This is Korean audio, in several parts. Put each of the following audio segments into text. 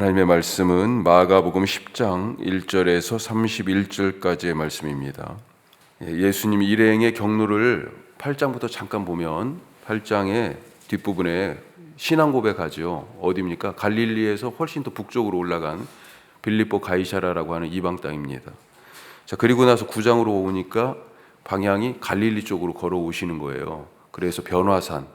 하나님의 말씀은 마가복음 10장 1절에서 31절까지의 말씀입니다. 예수님 일행의 경로를 8장부터 잠깐 보면 8장의 뒷부분에 신앙 고백하죠. 어디입니까? 갈릴리에서 훨씬 더 북쪽으로 올라간 빌립보 가이사라라고 하는 이방 땅입니다. 자, 그리고 나서 9장으로 오니까 방향이 갈릴리 쪽으로 걸어오시는 거예요. 그래서 변화산.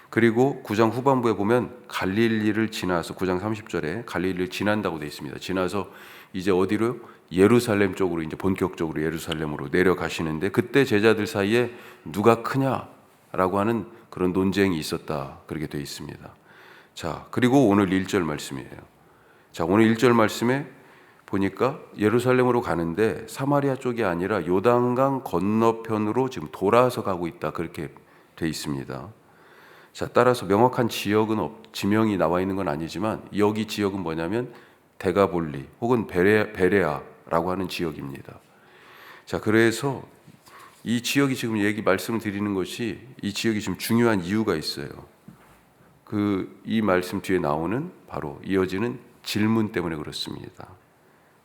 그리고 9장 후반부에 보면 갈릴리를 지나서 9장 30절에 갈릴리를 지난다고 되어 있습니다. 지나서 이제 어디로? 예루살렘 쪽으로 이제 본격적으로 예루살렘으로 내려가시는데 그때 제자들 사이에 누가 크냐라고 하는 그런 논쟁이 있었다. 그렇게 되어 있습니다. 자, 그리고 오늘 1절 말씀이에요. 자, 오늘 1절 말씀에 보니까 예루살렘으로 가는데 사마리아 쪽이 아니라 요단강 건너편으로 지금 돌아서 가고 있다. 그렇게 되어 있습니다. 자, 따라서 명확한 지명이 나와 있는 건 아니지만 여기 지역은 뭐냐면 데가볼리 혹은 베레아라고 하는 지역입니다. 자, 그래서 이 지역이 지금 말씀을 드리는 것이 이 지역이 지금 중요한 이유가 있어요. 이 말씀 뒤에 나오는 바로 이어지는 질문 때문에 그렇습니다.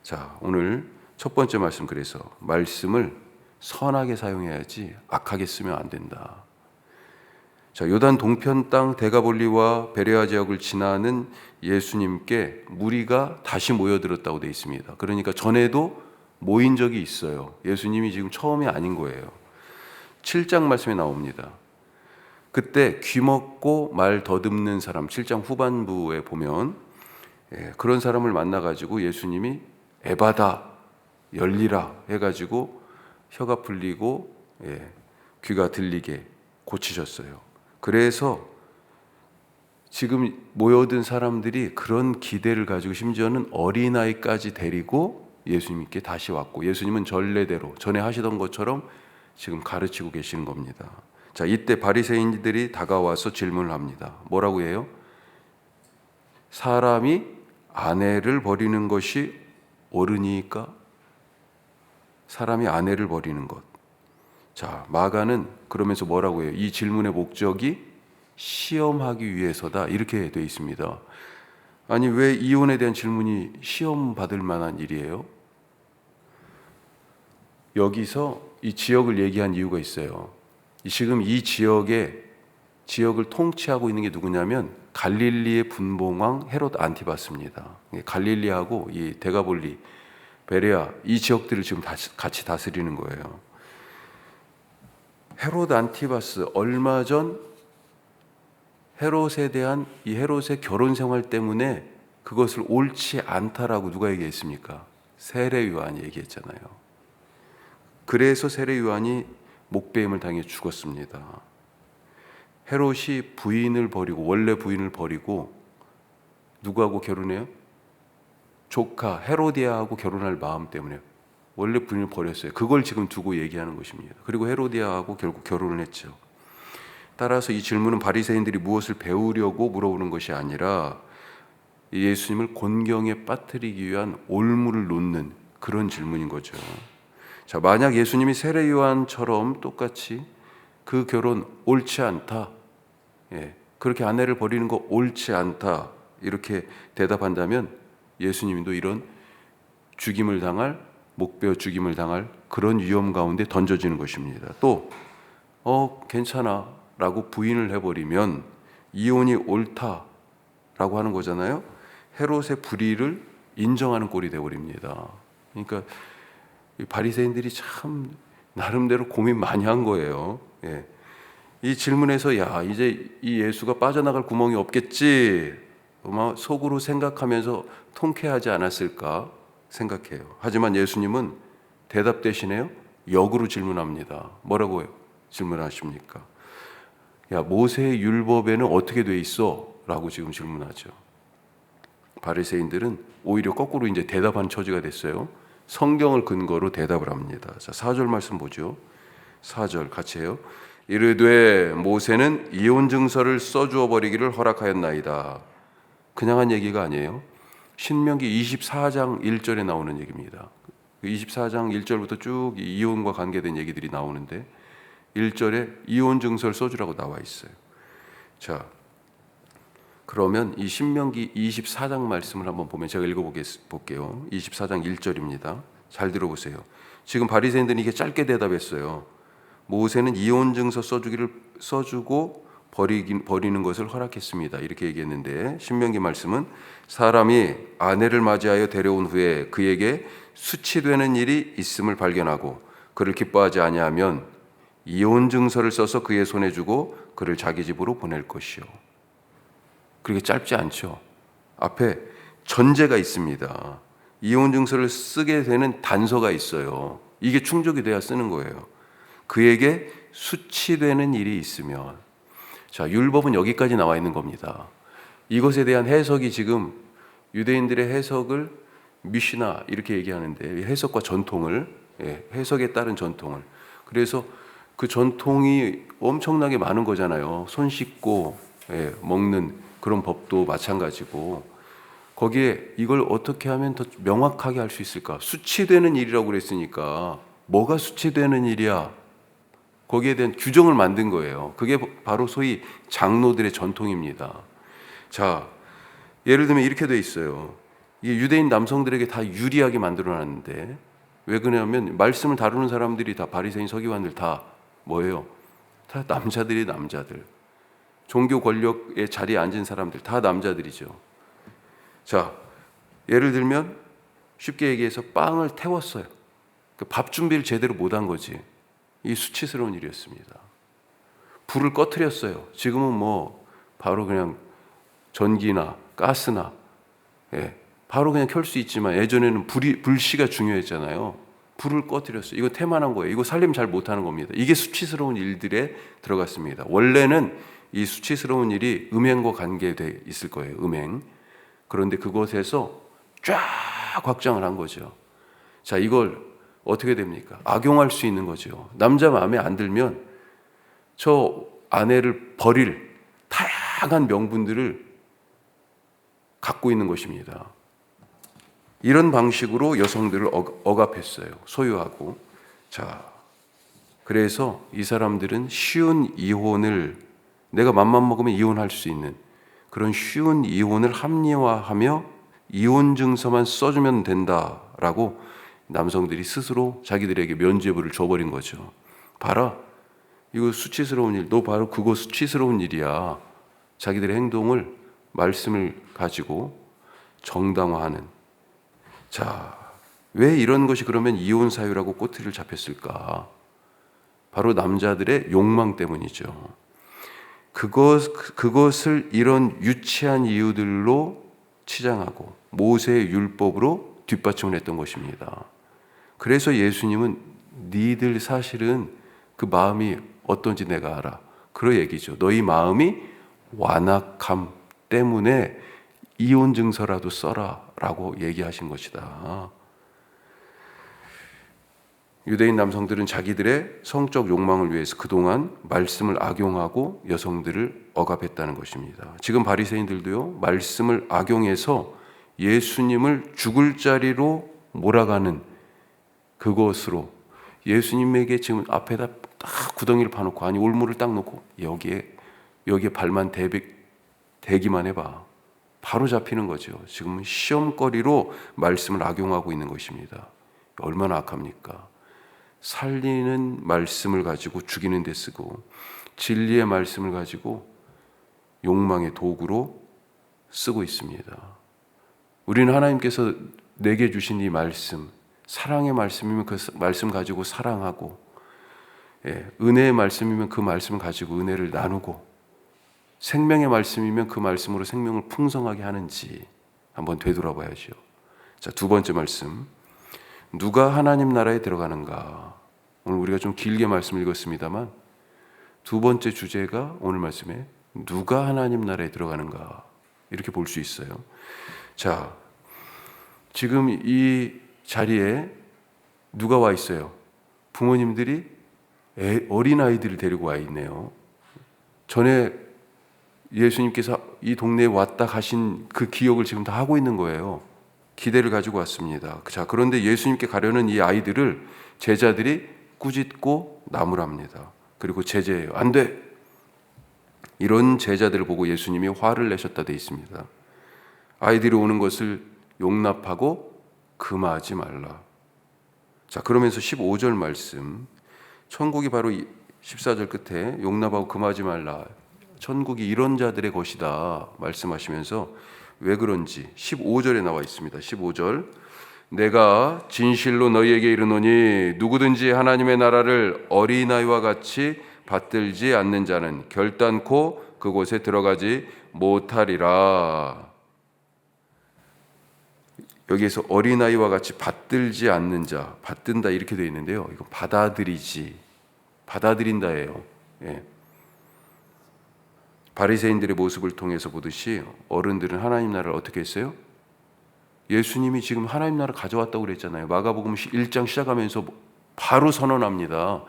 자, 오늘 첫 번째 말씀, 그래서 말씀을 선하게 사용해야지 악하게 쓰면 안 된다. 자, 요단 동편 땅 데가볼리와 베레아 지역을 지나는 예수님께 무리가 다시 모여들었다고 되어 있습니다. 그러니까 전에도 모인 적이 있어요. 예수님이 지금 처음이 아닌 거예요. 7장 말씀에 나옵니다. 그때 귀먹고 말 더듬는 사람, 7장 후반부에 보면 그런 사람을 만나가지고 예수님이 에바다 열리라 해가지고 혀가 풀리고 귀가 들리게 고치셨어요. 그래서 지금 모여든 사람들이 그런 기대를 가지고 심지어는 어린아이까지 데리고 예수님께 다시 왔고, 예수님은 전례대로 전에 하시던 것처럼 지금 가르치고 계시는 겁니다. 자, 이때 바리새인들이 다가와서 질문을 합니다. 뭐라고 해요? 사람이 아내를 버리는 것이 옳으니까? 사람이 아내를 버리는 것. 자, 마가는 그러면서 뭐라고 해요? 이 질문의 목적이 시험하기 위해서다, 이렇게 되어 있습니다. 아니, 왜 이혼에 대한 질문이 시험 받을 만한 일이에요? 여기서 이 지역을 얘기한 이유가 있어요. 지금 이 지역을 통치하고 있는 게 누구냐면 갈릴리의 분봉왕 헤롯 안티바스입니다. 갈릴리하고 이 데가볼리, 베레아 이 지역들을 지금 같이 다스리는 거예요. 헤롯 안티바스, 얼마 전 헤롯에 대한 이 헤롯의 결혼 생활 때문에 그것을 옳지 않다라고 누가 얘기했습니까? 세례 요한이 얘기했잖아요. 그래서 세례 요한이 목배임을 당해 죽었습니다. 헤롯이 부인을 버리고, 원래 부인을 버리고 누구하고 결혼해요? 조카 헤로디아하고 결혼할 마음 때문에 원래 부인을 버렸어요. 그걸 지금 두고 얘기하는 것입니다. 그리고 헤로디아하고 결국 결혼을 했죠. 따라서 이 질문은 바리새인들이 무엇을 배우려고 물어보는 것이 아니라 예수님을 곤경에 빠뜨리기 위한 올무를 놓는 그런 질문인 거죠. 자, 만약 예수님이 세례 요한처럼 똑같이 그 결혼 옳지 않다, 그렇게 아내를 버리는 거 옳지 않다, 이렇게 대답한다면 예수님도 이런 죽임을 당할, 목베어 죽임을 당할 그런 위험 가운데 던져지는 것입니다. 또 괜찮아 라고 부인을 해버리면 이혼이 옳다라고 하는 거잖아요. 헤롯의 불의를 인정하는 꼴이 되어버립니다. 그러니까 바리새인들이 참 나름대로 고민 많이 한 거예요. 이 질문에서 이제 이 예수가 빠져나갈 구멍이 없겠지, 아마 속으로 생각하면서 통쾌하지 않았을까 생각해요. 하지만 예수님은 대답 대신에요, 역으로 질문합니다. 뭐라고 질문하십니까? 모세의 율법에는 어떻게 돼 있어? 라고 지금 질문하죠. 바리새인들은 오히려 거꾸로 이제 대답한 처지가 됐어요. 성경을 근거로 대답을 합니다. 자, 4절 말씀 보죠. 4절 같이 해요. 이르되 모세는 이혼 증서를 써주어 버리기를 허락하였나이다. 그냥 한 얘기가 아니에요. 신명기 24장 1절에 나오는 얘기입니다. 24장 1절부터 쭉 이혼과 관계된 얘기들이 나오는데 1절에 이혼 증서를 써주라고 나와 있어요. 자, 그러면 이 신명기 24장 말씀을 한번 보면 제가 읽어볼게요. 24장 1절입니다. 잘 들어보세요. 지금 바리새인들은 이게 짧게 대답했어요. 모세는 이혼 증서 써주고 버리는 것을 허락했습니다. 이렇게 얘기했는데 신명기 말씀은 사람이 아내를 맞이하여 데려온 후에 그에게 수치되는 일이 있음을 발견하고 그를 기뻐하지 아니하면 이혼 증서를 써서 그의 손에 주고 그를 자기 집으로 보낼 것이요. 그렇게 짧지 않죠. 앞에 전제가 있습니다. 이혼 증서를 쓰게 되는 단서가 있어요. 이게 충족이 돼야 쓰는 거예요. 그에게 수치되는 일이 있으면. 자, 율법은 여기까지 나와 있는 겁니다. 이것에 대한 해석이 지금 유대인들의 해석을 미시나 이렇게 얘기하는데 해석과 전통을, 해석에 따른 전통을. 그래서 그 전통이 엄청나게 많은 거잖아요. 손 씻고 먹는 그런 법도 마찬가지고 거기에 이걸 어떻게 하면 더 명확하게 할 수 있을까? 수치되는 일이라고 그랬으니까 뭐가 수치되는 일이야? 거기에 대한 규정을 만든 거예요. 그게 바로 소위 장로들의 전통입니다. 자, 예를 들면 이렇게 돼 있어요. 이게 유대인 남성들에게 다 유리하게 만들어놨는데 왜 그러냐면 말씀을 다루는 사람들이 다 바리새인 서기관들 다 뭐예요? 다 남자들이 남자들. 종교 권력의 자리에 앉은 사람들 다 남자들이죠. 자, 예를 들면 쉽게 얘기해서 빵을 태웠어요. 밥 준비를 제대로 못한 거지. 이 수치스러운 일이었습니다. 불을 꺼트렸어요. 지금은 뭐 바로 그냥 전기나 가스나 바로 그냥 켤 수 있지만 예전에는 불씨가 중요했잖아요. 불을 꺼트렸어요. 이거 태만한 거예요. 이거 살림 잘 못하는 겁니다. 이게 수치스러운 일들에 들어갔습니다. 원래는 이 수치스러운 일이 음행과 관계돼 있을 거예요. 음행. 그런데 그것에서 쫙 확장을 한 거죠. 자, 이걸 어떻게 됩니까? 악용할 수 있는 거죠. 남자 마음에 안 들면 저 아내를 버릴 다양한 명분들을 갖고 있는 것입니다. 이런 방식으로 여성들을 억압했어요. 소유하고. 자, 그래서 이 사람들은 쉬운 이혼을 내가 맘만 먹으면 이혼할 수 있는 그런 쉬운 이혼을 합리화하며 이혼 증서만 써주면 된다라고 남성들이 스스로 자기들에게 면죄부를 줘버린 거죠. 봐라, 이거 수치스러운 일, 너 바로 그거 수치스러운 일이야. 자기들의 행동을 말씀을 가지고 정당화하는. 자, 왜 이런 것이 그러면 이혼 사유라고 꼬투리를 잡혔을까? 바로 남자들의 욕망 때문이죠. 그것을 이런 유치한 이유들로 치장하고 모세의 율법으로 뒷받침을 했던 것입니다. 그래서 예수님은 니들 사실은 그 마음이 어떤지 내가 알아. 그런 얘기죠. 너희 마음이 완악함 때문에 이혼 증서라도 써라 라고 얘기하신 것이다. 유대인 남성들은 자기들의 성적 욕망을 위해서 그동안 말씀을 악용하고 여성들을 억압했다는 것입니다. 지금 바리새인들도요, 말씀을 악용해서 예수님을 죽을 자리로 몰아가는 그것으로 예수님에게 지금 앞에다 딱 구덩이를 파놓고, 아니 올무를 딱 놓고 여기에 발만 대기만 해봐. 바로 잡히는 거죠. 지금은 시험거리로 말씀을 악용하고 있는 것입니다. 얼마나 악합니까? 살리는 말씀을 가지고 죽이는 데 쓰고 진리의 말씀을 가지고 욕망의 도구로 쓰고 있습니다. 우리는 하나님께서 내게 주신 이 말씀, 사랑의 말씀이면 그 말씀 가지고 사랑하고, 은혜의 말씀이면 그 말씀을 가지고 은혜를 나누고, 생명의 말씀이면 그 말씀으로 생명을 풍성하게 하는지 한번 되돌아봐야죠. 자, 두 번째 말씀. 누가 하나님 나라에 들어가는가? 오늘 우리가 좀 길게 말씀을 읽었습니다만 두 번째 주제가 오늘 말씀에 누가 하나님 나라에 들어가는가? 이렇게 볼 수 있어요. 자, 지금 이 자리에 누가 와 있어요? 부모님들이 어린아이들을 데리고 와 있네요. 전에 예수님께서 이 동네에 왔다 가신 그 기억을 지금 다 하고 있는 거예요. 기대를 가지고 왔습니다. 자, 그런데 예수님께 가려는 이 아이들을 제자들이 꾸짖고 나무랍니다. 그리고 제재해요. 안 돼. 이런 제자들을 보고 예수님이 화를 내셨다 되어 있습니다. 아이들이 오는 것을 용납하고 금하지 말라. 자, 그러면서 15절 말씀, 천국이 바로 14절 끝에 용납하고 금하지 말라, 천국이 이런 자들의 것이다 말씀하시면서 왜 그런지 15절에 나와 있습니다. 15절, 내가 진실로 너희에게 이르노니 누구든지 하나님의 나라를 어린아이와 같이 받들지 않는 자는 결단코 그곳에 들어가지 못하리라. 여기에서 어린아이와 같이 받들지 않는 자, 받든다 이렇게 되어 있는데요, 이거 받아들인다예요. 예. 바리새인들의 모습을 통해서 보듯이 어른들은 하나님 나라를 어떻게 했어요? 예수님이 지금 하나님 나라 가져왔다고 그랬잖아요. 마가복음 1장 시작하면서 바로 선언합니다.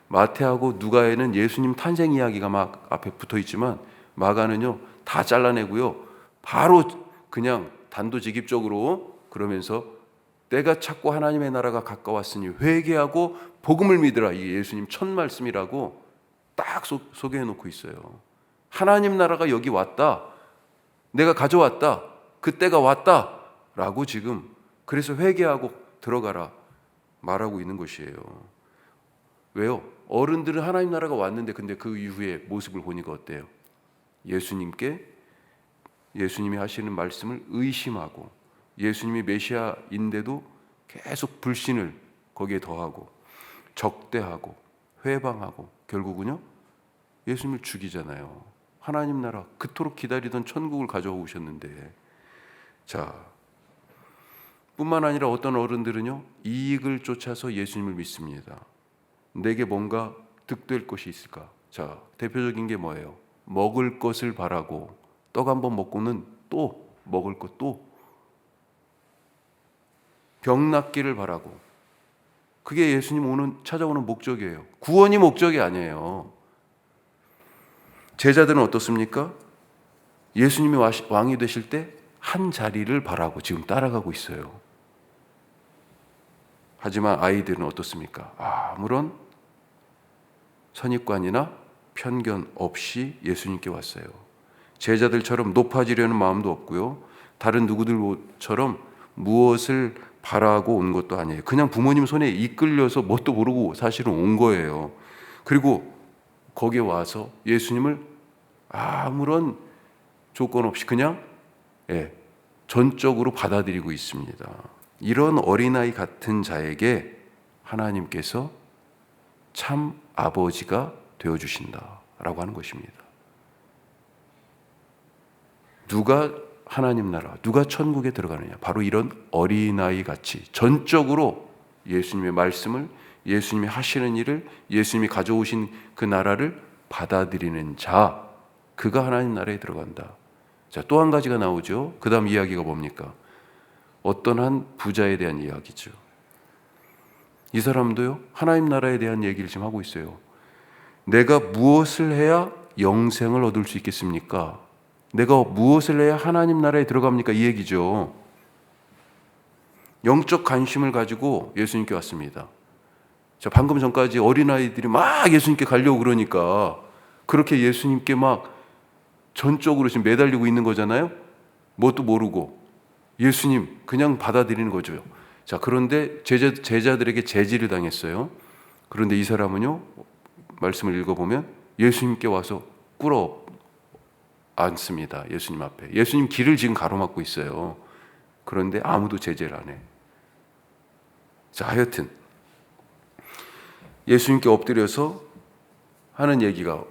마태하고 누가에는 예수님 탄생 이야기가 막 앞에 붙어 있지만 마가는요 다 잘라내고요, 바로 그냥 단도직입적으로 그러면서 때가 찼고 하나님의 나라가 가까웠으니 회개하고 복음을 믿으라, 이게 예수님 첫 말씀이라고 딱 소개해 놓고 있어요. 하나님 나라가 여기 왔다, 내가 가져왔다, 그때가 왔다 라고 지금, 그래서 회개하고 들어가라 말하고 있는 것이에요. 왜요? 어른들은 하나님 나라가 왔는데 근데 그 이후에 모습을 보니까 어때요? 예수님이 하시는 말씀을 의심하고 예수님이 메시아인데도 계속 불신을 거기에 더하고 적대하고 회방하고 결국은요 예수님을 죽이잖아요. 하나님 나라, 그토록 기다리던 천국을 가져오셨는데. 자, 뿐만 아니라 어떤 어른들은요 이익을 쫓아서 예수님을 믿습니다. 내게 뭔가 득될 것이 있을까? 자, 대표적인 게 뭐예요? 먹을 것을 바라고 떡 한 번 먹고는 또 먹을 것, 또 병 낫기를 바라고. 그게 예수님 찾아오는 목적이에요. 구원이 목적이 아니에요. 제자들은 어떻습니까? 예수님이 왕이 되실 때 한 자리를 바라고 지금 따라가고 있어요. 하지만 아이들은 어떻습니까? 아무런 선입관이나 편견 없이 예수님께 왔어요. 제자들처럼 높아지려는 마음도 없고요, 다른 누구들처럼 무엇을 바라고 온 것도 아니에요. 그냥 부모님 손에 이끌려서 뭣도 모르고 사실은 온 거예요. 그리고 거기에 와서 예수님을 아무런 조건 없이 그냥 전적으로 받아들이고 있습니다. 이런 어린아이 같은 자에게 하나님께서 참 아버지가 되어주신다라고 하는 것입니다. 누가 하나님 나라, 누가 천국에 들어가느냐? 바로 이런 어린아이 같이 전적으로 예수님의 말씀을, 예수님이 하시는 일을, 예수님이 가져오신 그 나라를 받아들이는 자, 그가 하나님 나라에 들어간다. 자, 또 한 가지가 나오죠. 그 다음 이야기가 뭡니까? 어떤 한 부자에 대한 이야기죠. 이 사람도요 하나님 나라에 대한 얘기를 지금 하고 있어요. 내가 무엇을 해야 영생을 얻을 수 있겠습니까? 내가 무엇을 해야 하나님 나라에 들어갑니까? 이 얘기죠. 영적 관심을 가지고 예수님께 왔습니다. 자, 방금 전까지 어린아이들이 막 예수님께 가려고 그러니까 그렇게 예수님께 막 전적으로 지금 매달리고 있는 거잖아요. 뭣도 모르고 예수님 그냥 받아들이는 거죠. 자, 그런데 제자들에게 제지를 당했어요. 그런데 이 사람은요 말씀을 읽어보면 예수님께 와서 꿇어 앉습니다. 예수님 앞에. 예수님 길을 지금 가로막고 있어요. 그런데 아무도 제재를 안 해. 자, 하여튼 예수님께 엎드려서 하는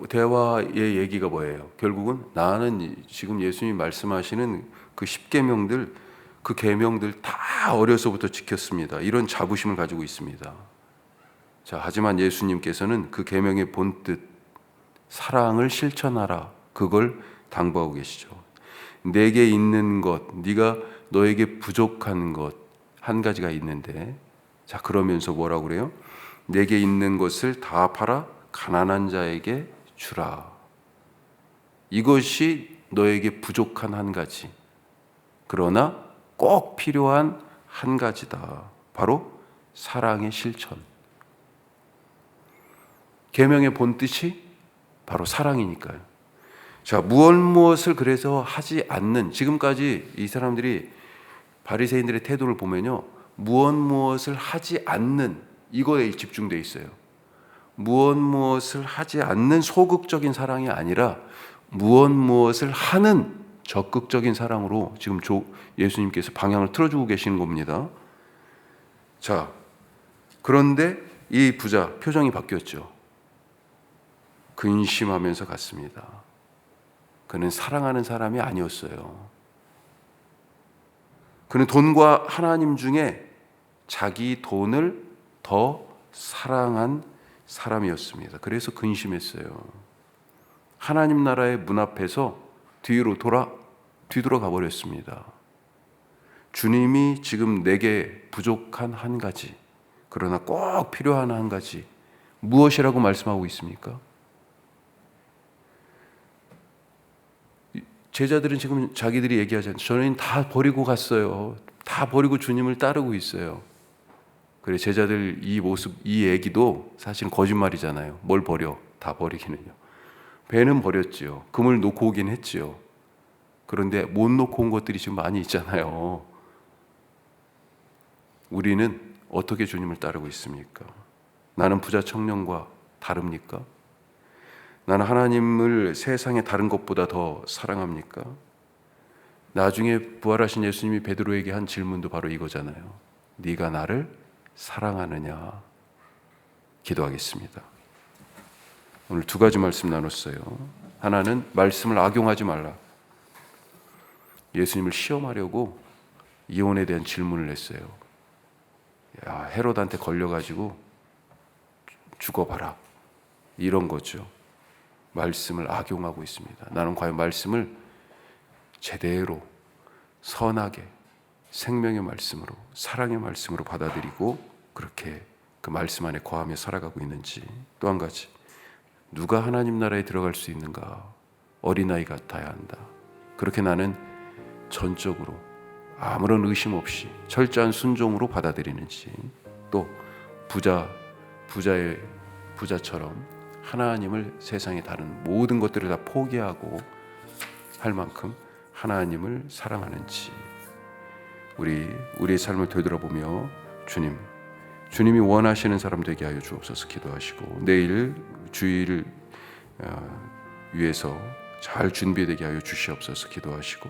대화의 얘기가 뭐예요? 결국은 나는 지금 예수님이 말씀하시는 그 10계명들, 그 계명들 다 어려서부터 지켰습니다. 이런 자부심을 가지고 있습니다. 자, 하지만 예수님께서는 그 계명의 본뜻, 사랑을 실천하라, 그걸 당부하고 계시죠. 내게 있는 것, 네가 너에게 부족한 것 한 가지가 있는데, 자, 그러면서 뭐라고 그래요? 내게 있는 것을 다 팔아 가난한 자에게 주라. 이것이 너에게 부족한 한 가지, 그러나 꼭 필요한 한 가지다. 바로 사랑의 실천. 계명의 본뜻이 바로 사랑이니까요. 자, 무엇을 그래서 하지 않는, 지금까지 이 사람들이 바리새인들의 태도를 보면요, 무엇을 하지 않는 이거에 집중돼 있어요. 무엇을 하지 않는 소극적인 사랑이 아니라 무엇을 하는 적극적인 사랑으로 지금 예수님께서 방향을 틀어주고 계시는 겁니다. 자, 그런데 이 부자 표정이 바뀌었죠. 근심하면서 갔습니다. 그는 사랑하는 사람이 아니었어요. 그는 돈과 하나님 중에 자기 돈을 더 사랑한 사람이었습니다. 그래서 근심했어요. 하나님 나라의 문 앞에서 뒤돌아가 버렸습니다. 주님이 지금 내게 부족한 한 가지, 그러나 꼭 필요한 한 가지, 무엇이라고 말씀하고 있습니까? 제자들은 지금 자기들이 얘기하잖아요. 저는 다 버리고 갔어요. 다 버리고 주님을 따르고 있어요. 그래, 제자들 이 모습, 이 얘기도 사실은 거짓말이잖아요. 뭘 버려? 다 버리기는요. 배는 버렸지요. 금을 놓고 오긴 했지요. 그런데 못 놓고 온 것들이 지금 많이 있잖아요. 우리는 어떻게 주님을 따르고 있습니까? 나는 부자 청년과 다릅니까? 나는 하나님을 세상의 다른 것보다 더 사랑합니까? 나중에 부활하신 예수님이 베드로에게 한 질문도 바로 이거잖아요. 네가 나를 사랑하느냐? 기도하겠습니다. 오늘 두 가지 말씀 나눴어요. 하나는 말씀을 악용하지 말라. 예수님을 시험하려고 이혼에 대한 질문을 했어요. 야, 헤롯한테 걸려가지고 죽어봐라. 이런 거죠. 말씀을 악용하고 있습니다. 나는 과연 말씀을 제대로 선하게 생명의 말씀으로, 사랑의 말씀으로 받아들이고 그렇게 그 말씀 안에 거하며 살아가고 있는지. 또 한 가지, 누가 하나님 나라에 들어갈 수 있는가? 어린아이 같아야 한다. 그렇게 나는 전적으로 아무런 의심 없이 철저한 순종으로 받아들이는지. 또 부자처럼 하나님을 세상의 다른 모든 것들을 다 포기하고 할 만큼 하나님을 사랑하는지. 우리의 삶을 되돌아보며 주님이 원하시는 사람 되게 하여 주옵소서 기도하시고, 내일 주일을 위해서 잘 준비되게 하여 주시옵소서 기도하시고,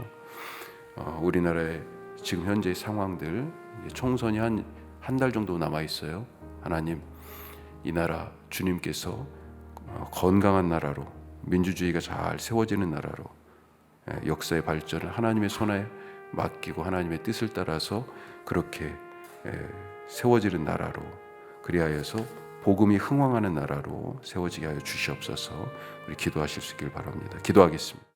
우리나라의 지금 현재의 상황들, 총선이 한 달 정도 남아 있어요. 하나님, 이 나라 주님께서 건강한 나라로, 민주주의가 잘 세워지는 나라로, 역사의 발전을 하나님의 손에 맡기고 하나님의 뜻을 따라서 그렇게 세워지는 나라로, 그리하여서 복음이 흥왕하는 나라로 세워지게 하여 주시옵소서. 우리 기도하실 수 있길 바랍니다. 기도하겠습니다.